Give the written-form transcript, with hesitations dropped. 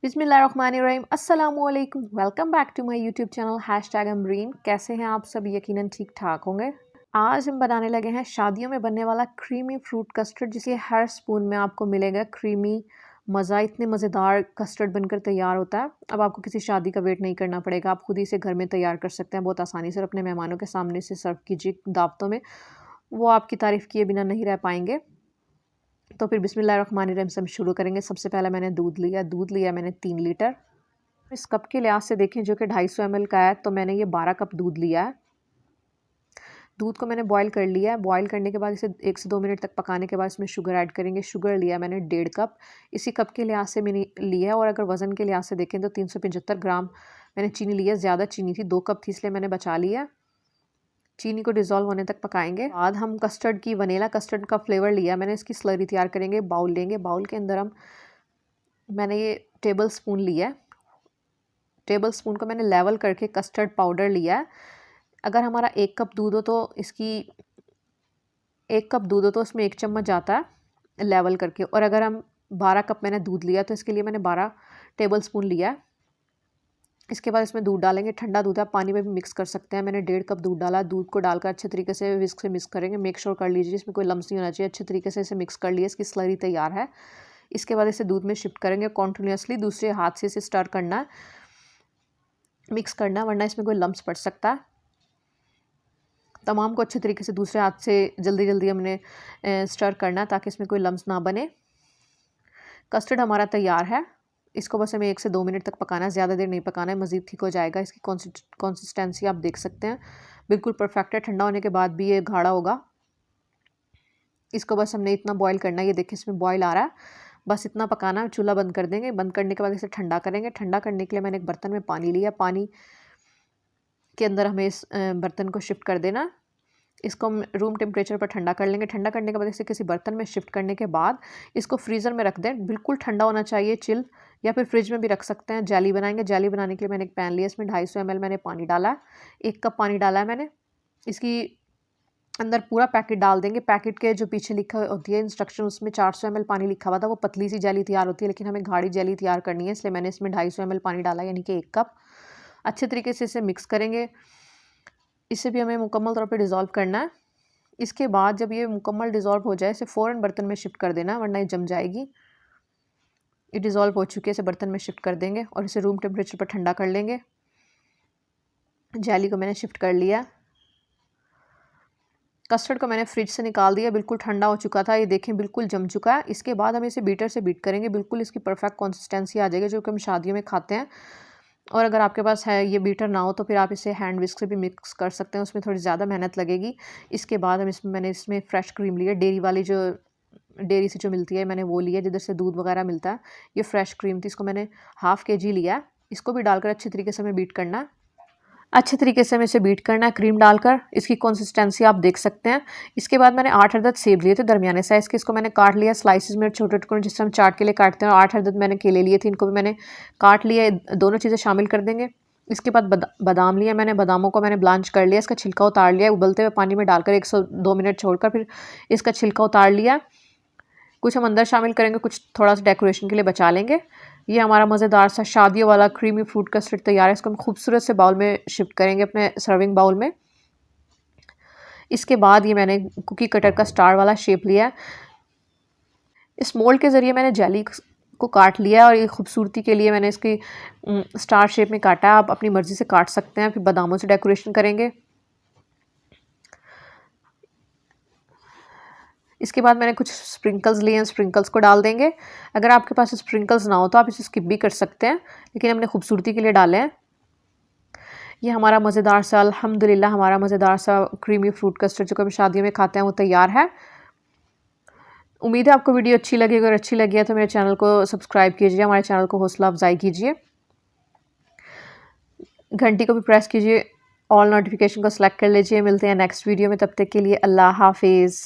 बिस्मिल्लाहिर्रहमानिर्रहीम अस्सलामुअलैकुम। Welcome back to my YouTube channel #Amreen. कैसे हैं आप सब? यकीनन ठीक ठाक होंगे। आज हम बनाने लगे हैं शादियों में बनने वाला क्रीमी फ्रूट कस्टर्ड, जिसके हर स्पून में आपको मिलेगा क्रीमी मज़ा। इतने मज़ेदार कस्टर्ड बनकर तैयार होता है। अब आपको किसी शादी का वेट नहीं करना पड़ेगा, आप खुद ही इसे घर में तैयार कर सकते हैं बहुत आसानी से। अपने मेहमानों के सामने से सर्व कीजिए दावतों में, वो आपकी तारीफ़ किए बिना नहीं रह पाएंगे। तो फिर बिस्मिल्लाहिर्रहमानिर्रहीम से हम शुरू करेंगे। सबसे पहले मैंने दूध लिया मैंने 3 लीटर। इस कप के लिहाज से देखें जो कि 250 ml का है, तो मैंने ये 12 कप दूध लिया है। दूध को मैंने बॉईल कर लिया है। बॉईल करने के बाद इसे 1 से 2 मिनट तक पकाने के बाद इसमें शुगर ऐड करेंगे। शुगर लिया मैंने 1.5 कप। इसी कप के लिहाज से मैंने लिया है। और अगर वज़न के लिहाज से देखें तो 375 ग्राम मैंने चीनी लिया। ज़्यादा चीनी थी, 2 कप थी, इसलिए मैंने बचा लिया। चीनी को डिज़ोल्व होने तक पकाएंगे। बाद हम कस्टर्ड की वनीला कस्टर्ड का फ्लेवर लिया मैंने। इसकी स्लरी तैयार करेंगे। बाउल लेंगे, बाउल के अंदर मैंने ये टेबल स्पून लिया है। टेबल स्पून को मैंने लेवल करके कस्टर्ड पाउडर लिया है। अगर हमारा 1 कप दूध हो तो उसमें 1 चम्मच जाता है लेवल करके। और अगर हम 12 कप मैंने दूध लिया तो इसके लिए मैंने 12 टेबल स्पून लिया है। इसके बाद इसमें दूध डालेंगे। ठंडा दूध है, पानी में भी मिक्स कर सकते हैं। मैंने 1.5 कप दूध डाला। दूध को डालकर अच्छे तरीके से विस्क से मिक्स करेंगे। मेक श्योर कर लीजिए इसमें कोई लम्स नहीं होना चाहिए। अच्छे तरीके से इसे मिक्स कर लिए। इसकी स्लरी तैयार है। इसके बाद इसे दूध में शिफ्ट करेंगे। कॉन्टिन्यूसली दूसरे हाथ से इसे स्टर करना है, मिक्स करना है, वरना इसमें कोई लम्स पड़ सकता है। तमाम को अच्छे तरीके से दूसरे हाथ से जल्दी जल्दी हमने स्टर करना है ताकि इसमें कोई लम्स ना बने। कस्टर्ड हमारा तैयार है। इसको बस हमें 1 से 2 मिनट तक पकाना है, ज़्यादा देर नहीं पकाना है, मज़ीद ठीक हो जाएगा। इसकी कंसिस्टेंसी आप देख सकते हैं, बिल्कुल परफेक्ट है। ठंडा होने के बाद भी ये गाढ़ा होगा। इसको बस हमने इतना बॉईल करना है। ये देखिए इसमें बॉईल आ रहा है, बस इतना पकाना है। चूल्हा बंद कर देंगे। बंद करने के बाद इसे ठंडा करेंगे। ठंडा करने के लिए मैंने एक बर्तन में पानी लिया। पानी के अंदर हमें इस बर्तन को शिफ्ट कर देना। इसको हम रूम टेम्परेचर पर ठंडा कर लेंगे। ठंडा करने के बाद इसे किसी बर्तन में शिफ्ट करने के बाद इसको फ्रीज़र में रख दें। बिल्कुल ठंडा होना चाहिए, चिल, या फिर फ्रिज में भी रख सकते हैं। जेली बनाएंगे। जेली बनाने के लिए मैंने एक पैन लिया, इसमें 250 ml मैंने पानी डाला है। 1 कप पानी डाला है मैंने। इसकी अंदर पूरा पैकेट डाल देंगे। पैकेट के जो पीछे लिखा होती है इंस्ट्रक्शन, उसमें 400 ml पानी लिखा हुआ था। वो पतली सी जेली तैयार होती है, लेकिन हमें गाढ़ी जेली तैयार करनी है, इसलिए मैंने इसमें 250 ml पानी डाला, यानी कि 1 कप। अच्छे तरीके से इसे मिक्स करेंगे। इसे भी हमें मुकम्मल तौर पर डिज़ोल्व करना है। इसके बाद जब ये मुकम्मल डिज़ोल्व हो जाए, इसे फ़ौरन बर्तन में शिफ्ट कर देना, वरना ये जम जाएगी। ये डिज़ोल्व हो चुकी है, इसे बर्तन में शिफ्ट कर देंगे और इसे रूम टेम्परेचर पर ठंडा कर लेंगे। जेली को मैंने शिफ्ट कर लिया। कस्टर्ड को मैंने फ्रिज से निकाल दिया, बिल्कुल ठंडा हो चुका था। ये देखें बिल्कुल जम चुका है। इसके बाद हम इसे बीटर से बीट करेंगे। बिल्कुल इसकी परफेक्ट कंसिस्टेंसी आ जाएगी जो कि हम शादियों में खाते हैं। और अगर आपके पास है ये बीटर ना हो तो फिर आप इसे हैंड विस्क से भी मिक्स कर सकते हैं, उसमें थोड़ी ज़्यादा मेहनत लगेगी। इसके बाद मैंने इसमें फ्रेश क्रीम लिया। डेयरी वाली जो डेयरी से जो मिलती है मैंने वो लिया, जिधर से दूध वगैरह मिलता है। ये फ्रेश क्रीम थी, इसको मैंने ½ kg लिया। इसको भी डालकर अच्छी तरीके से हमें बीट करना है। अच्छे तरीके से हमें इसे बीट करना है क्रीम डालकर। इसकी कंसिस्टेंसी आप देख सकते हैं। इसके बाद मैंने 8 अदद सेब लिए थे दरमियाने साइज़ के। इसको मैंने काट लिया स्लाइसिस में, छोटे टुकड़े जिस तरह हम चाट के लिए काटते हैं। और 8 अदद मैंने केले लिए थे, इनको भी मैंने काट लिया। दोनों चीज़ें शामिल कर देंगे। इसके बाद बादाम लिया मैंने। बादामों को मैंने ब्लांच कर लिया, इसका छिलका उतार लिया। उबलते हुए पानी में डालकर 1 से 2 मिनट छोड़कर फिर इसका छिलका उतार लिया। कुछ हम अंदर शामिल करेंगे, कुछ थोड़ा सा डेकोरेशन के लिए बचा लेंगे। ये हमारा मज़ेदार सा शादियों वाला क्रीमी फ्रूट कस्टर्ड तैयार है। इसको हम खूबसूरत से बाउल में शिफ्ट करेंगे, अपने सर्विंग बाउल में। इसके बाद ये मैंने कुकी कटर का स्टार वाला शेप लिया है। इस मोल्ड के ज़रिए मैंने जेली को काट लिया और ये खूबसूरती के लिए मैंने इसकी स्टार शेप में काटा है। आप अपनी मर्ज़ी से काट सकते हैं। फिर बादामों से डेकोरेशन करेंगे। इसके बाद मैंने कुछ स्प्रिंकल्स लिए हैं, स्प्रिंकल्स को डाल देंगे। अगर आपके पास स्प्रिंकल्स ना हो तो आप इसे स्किप भी कर सकते हैं, लेकिन हमने खूबसूरती के लिए डाले हैं। ये हमारा मज़ेदार सा, अल्हम्दुलिल्लाह, हमारा मज़ेदार सा क्रीमी फ्रूट कस्टर्ड जो कि हम शादियों में खाते हैं वो तैयार है। उम्मीद है आपको वीडियो अच्छी लगेगी। अगर अच्छी लगी है तो मेरे चैनल को सब्सक्राइब कीजिए, हमारे चैनल को हौसला अफजाई कीजिए, घंटी को भी प्रेस कीजिए, ऑल नोटिफिकेशन को सिलेक्ट कर लीजिए। मिलते हैं नेक्स्ट वीडियो में, तब तक के लिए अल्लाह हाफिज़।